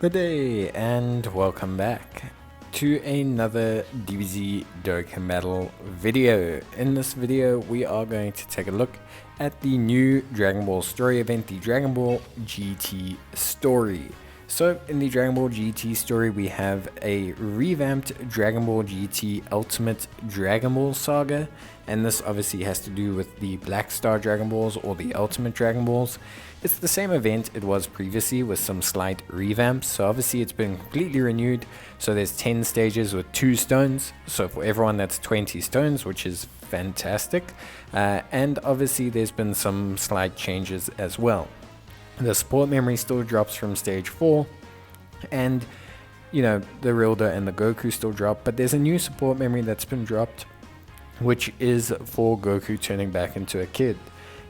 Good day and welcome back to another Dbz Dokkan battle video. In this video we are going to take a look at the new Dragon Ball story event, the Dragon Ball GT story. So in the Dragon Ball GT story we have a revamped Dragon Ball GT Ultimate Dragon Ball Saga, and this obviously has to do with the Black Star Dragon Balls or the Ultimate Dragon Balls. It's the same event it was previously with some slight revamps, so obviously it's been completely renewed. So there's 10 stages with 2 stones, so for everyone that's 20 stones, which is fantastic. And obviously there's been some slight changes as well. The support memory still drops from stage 4, and the Rilda and the Goku still drop, but there's a new support memory that's been dropped, which is for Goku turning back into a kid.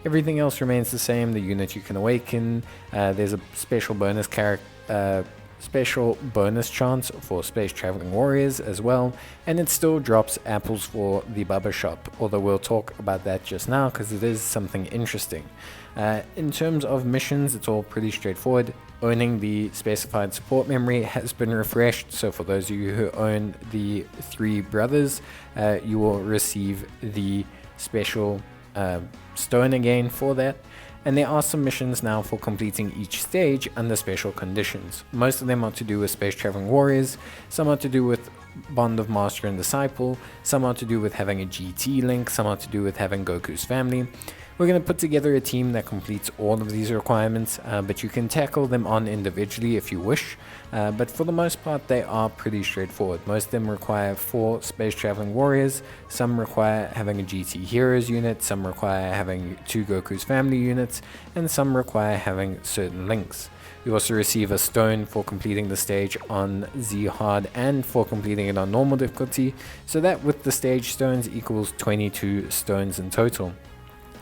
Everything else remains the same. The unit you can awaken, there's a special bonus chance for Space Traveling Warriors as well, and it still drops apples for the Bubba Shop, although we'll talk about that just now because it is something interesting. In terms of missions, it's all pretty straightforward. Owning the specified support memory has been refreshed, so for those of you who own the 3 brothers, you will receive the special stone again for that. And there are some missions now for completing each stage under special conditions. Most of them are to do with Space Traveling Warriors, some are to do with Bond of Master and Disciple, some are to do with having a GT link, some are to do with having Goku's family. We're going to put together a team that completes all of these requirements, but you can tackle them on individually if you wish. But for the most part, they are pretty straightforward. Most of them require 4 Space Traveling Warriors, some require having a GT Heroes unit, some require having 2 Goku's family units, and some require having certain links. You also receive a stone for completing the stage on Z Hard and for completing it on normal difficulty, so that with the stage stones equals 22 stones in total.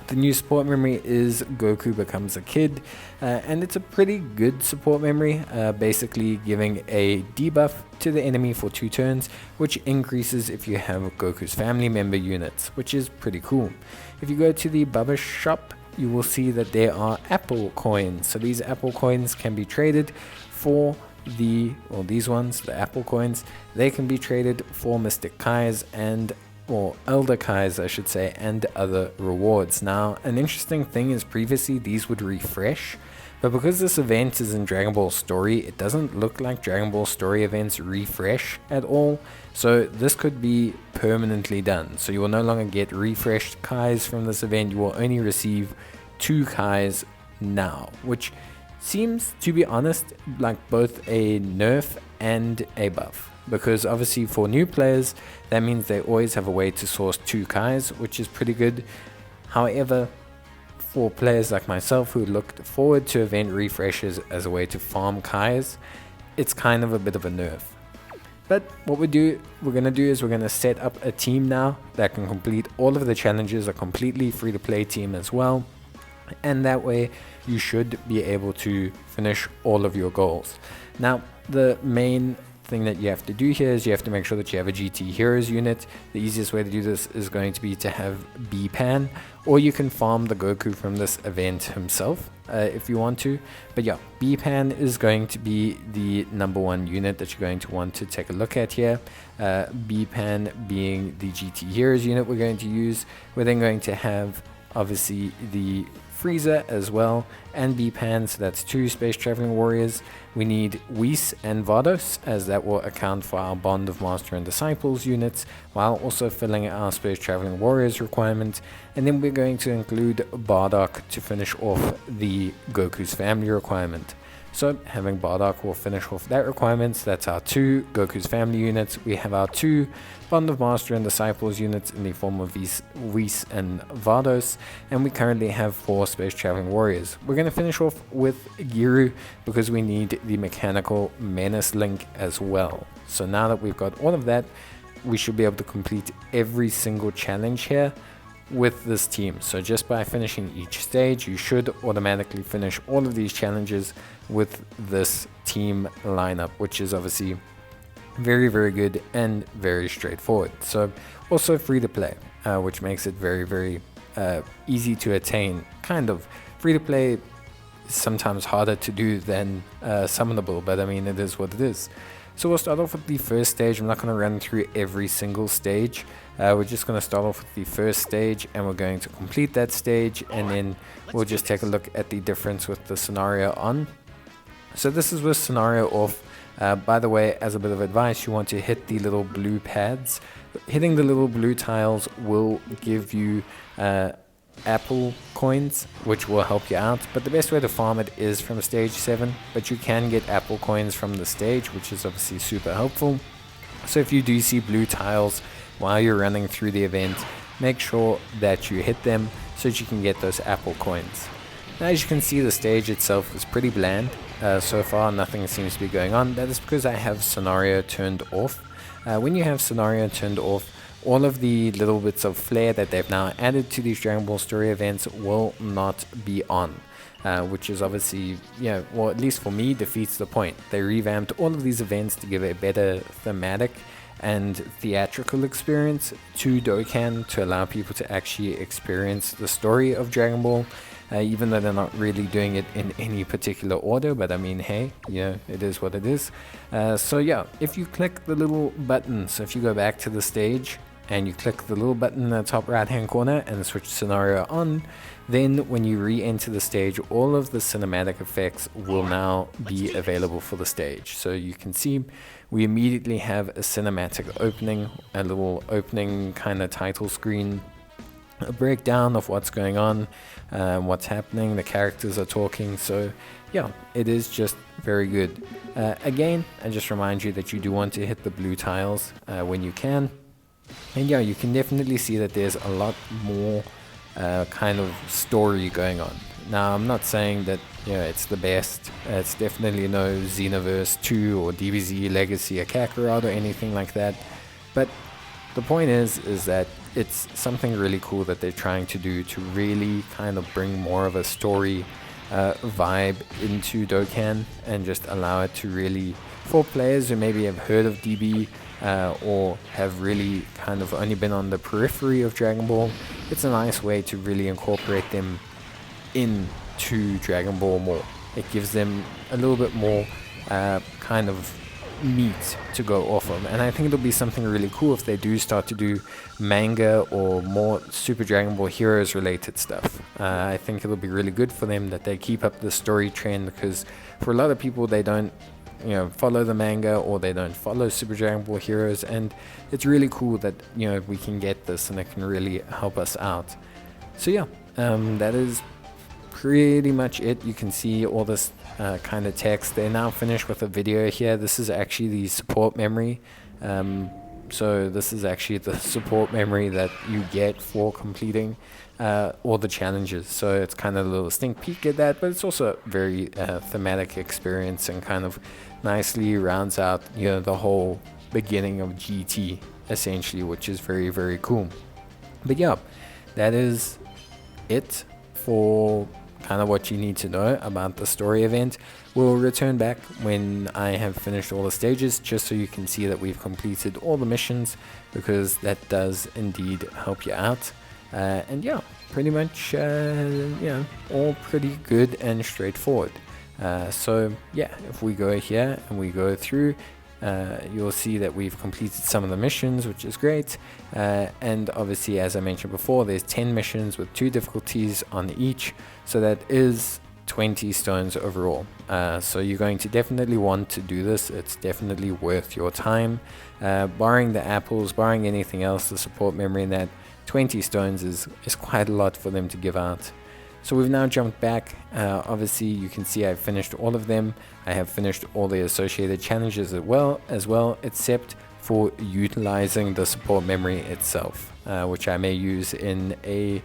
The new support memory is Goku becomes a kid, and it's a pretty good support memory, basically giving a debuff to the enemy for 2 turns, which increases if you have Goku's family member units, which is pretty cool. If you go to the Bubba shop, you will see that there are Apple coins. So these Apple coins can be traded for these ones, the Apple coins, they can be traded for Mystic Kais or Elder Kais, I should say, and other rewards. Now, an interesting thing is previously these would refresh, but because this event is in Dragon Ball Story, it doesn't look like Dragon Ball Story events refresh at all. So this could be permanently done. So you will no longer get refreshed Kais from this event. You will only receive 2 Kais now, which seems, to be honest, like both a nerf and a buff. Because obviously for new players, that means they always have a way to source 2 Kais, which is pretty good. However, for players like myself who looked forward to event refreshes as a way to farm Kais, it's kind of a bit of a nerf. But what we're going to do is we're going to set up a team now that can complete all of the challenges, a completely free-to-play team as well. And that way you should be able to finish all of your goals. Now, the main thing that you have to do here is you have to make sure that you have a GT Heroes unit. The easiest way to do this is going to be to have B-Pan, or you can farm the Goku from this event himself if you want to. But yeah, B-Pan is going to be the number 1 unit that you're going to want to take a look at here. B-Pan being the GT Heroes unit we're going to use. We're then going to have obviously the Frieza as well, and B-Pan, so that's 2 Space Traveling Warriors. We need Whis and Vados, as that will account for our Bond of Master and Disciples units, while also filling our Space Traveling Warriors requirement. And then we're going to include Bardock to finish off the Goku's family requirement. So having Bardock will finish off that requirement. So that's our 2 Goku's family units. We have our 2 Bond of Master and Disciples units in the form of Whis and Vados, and we currently have 4 Space Traveling Warriors. We're going to finish off with Giru because we need the Mechanical Menace link as well. So now that we've got all of that, we should be able to complete every single challenge here with this team. So just by finishing each stage, you should automatically finish all of these challenges with this team lineup, which is obviously very, very good and very straightforward. So also free to play, which makes it very, very easy to attain. Kind of free to play sometimes harder to do than summonable, but I mean, it is what it is. So we'll start off with the first stage. I'm not going to run through every single stage. We're just going to start off with the first stage, and we're going to complete that stage, and then we'll just take a look at the difference with the scenario on. So this is with scenario off. By the way, as a bit of advice, you want to hit the little blue pads. Hitting the little blue tiles will give you apple coins, which will help you out, but the best way to farm it is from stage 7, but you can get apple coins from the stage, which is obviously super helpful. So if you do see blue tiles while you're running through the event, make sure that you hit them so that you can get those apple coins. Now, as you can see, the stage itself is pretty bland. So far nothing seems to be going on. That is because I have scenario turned off. When you have scenario turned off, all of the little bits of flair that they've now added to these Dragon Ball story events will not be on, which is obviously, well, at least for me, defeats the point. They revamped all of these events to give a better thematic and theatrical experience to Dokkan, to allow people to actually experience the story of Dragon Ball, even though they're not really doing it in any particular order. But I mean, hey, it is what it is. So yeah, if you click the little button, so if you go back to the stage and you click the little button in the top right hand corner and switch scenario on, then when you re-enter the stage, all of the cinematic effects will now be available for the stage. So you can see we immediately have a cinematic opening, a little opening kind of title screen, a breakdown of what's going on, what's happening, the characters are talking. So yeah, it is just very good. Again, I just remind you that you do want to hit the blue tiles when you can. And yeah, you can definitely see that there's a lot more kind of story going on. Now, I'm not saying that it's the best. It's definitely no Xenoverse 2 or DBZ Legacy of Kakarot or anything like that. But the point is that it's something really cool that they're trying to do to really kind of bring more of a story vibe into Dokkan, and just allow it to really, for players who maybe have heard of DB or have really kind of only been on the periphery of Dragon Ball, it's a nice way to really incorporate them into Dragon Ball more. It gives them a little bit more kind of meat to go off of, and I think it'll be something really cool if they do start to do manga or more Super Dragon Ball Heroes related stuff. I think it'll be really good for them that they keep up the story trend, because for a lot of people, they don't follow the manga, or they don't follow Super Dragon Ball Heroes, and it's really cool that we can get this and it can really help us out. So yeah, that is pretty much it. You can see all this kind of text. They're now finished with a video here. This is actually the support memory. So this is actually the support memory that you get for completing all the challenges. So it's kind of a little sneak peek at that, but it's also a very thematic experience, and kind of nicely rounds out the whole beginning of GT essentially, which is very, very cool. But yeah, that is it for kind of what you need to know about the story event. We'll return back when I have finished all the stages, just so you can see that we've completed all the missions, because that does indeed help you out. And yeah, pretty much all pretty good and straightforward. So yeah, if we go here and we go through, you'll see that we've completed some of the missions, which is great. And obviously, as I mentioned before, there's 10 missions with 2 difficulties on each, so that is 20 stones overall. So you're going to definitely want to do this. It's definitely worth your time. Barring the apples, barring anything else, the support memory, and that 20 stones is quite a lot for them to give out. So we've now jumped back. Obviously, you can see I've finished all of them. I have finished all the associated challenges as well, except for utilizing the support memory itself, which I may use in a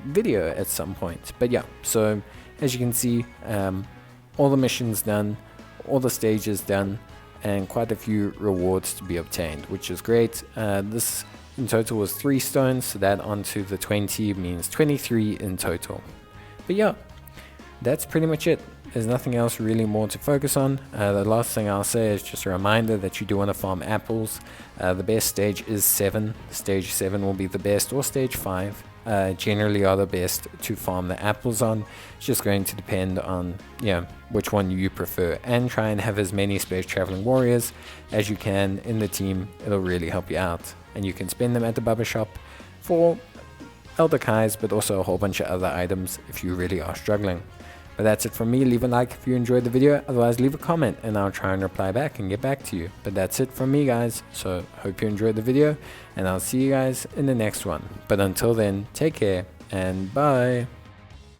video at some point. But yeah, so as you can see, all the missions done, all the stages done, and quite a few rewards to be obtained, which is great. This in total was 3 stones, so that onto the 20 means 23 in total. But yeah, that's pretty much it. There's nothing else really more to focus on. The last thing I'll say is just a reminder that you do want to farm apples. The best stage is 7. Stage 7 will be the best, or stage 5. generally are the best to farm the apples on. It's just going to depend on which one you prefer, and try and have as many space traveling warriors as you can in the team. It'll really help you out, and you can spend them at the Bubba shop for Elder Kais, but also a whole bunch of other items if you really are struggling. But that's it from me. Leave a like if you enjoyed the video, otherwise leave a comment and I'll try and reply back and get back to you. But that's it from me, guys, so hope you enjoyed the video, and I'll see you guys in the next one. But until then, take care and bye.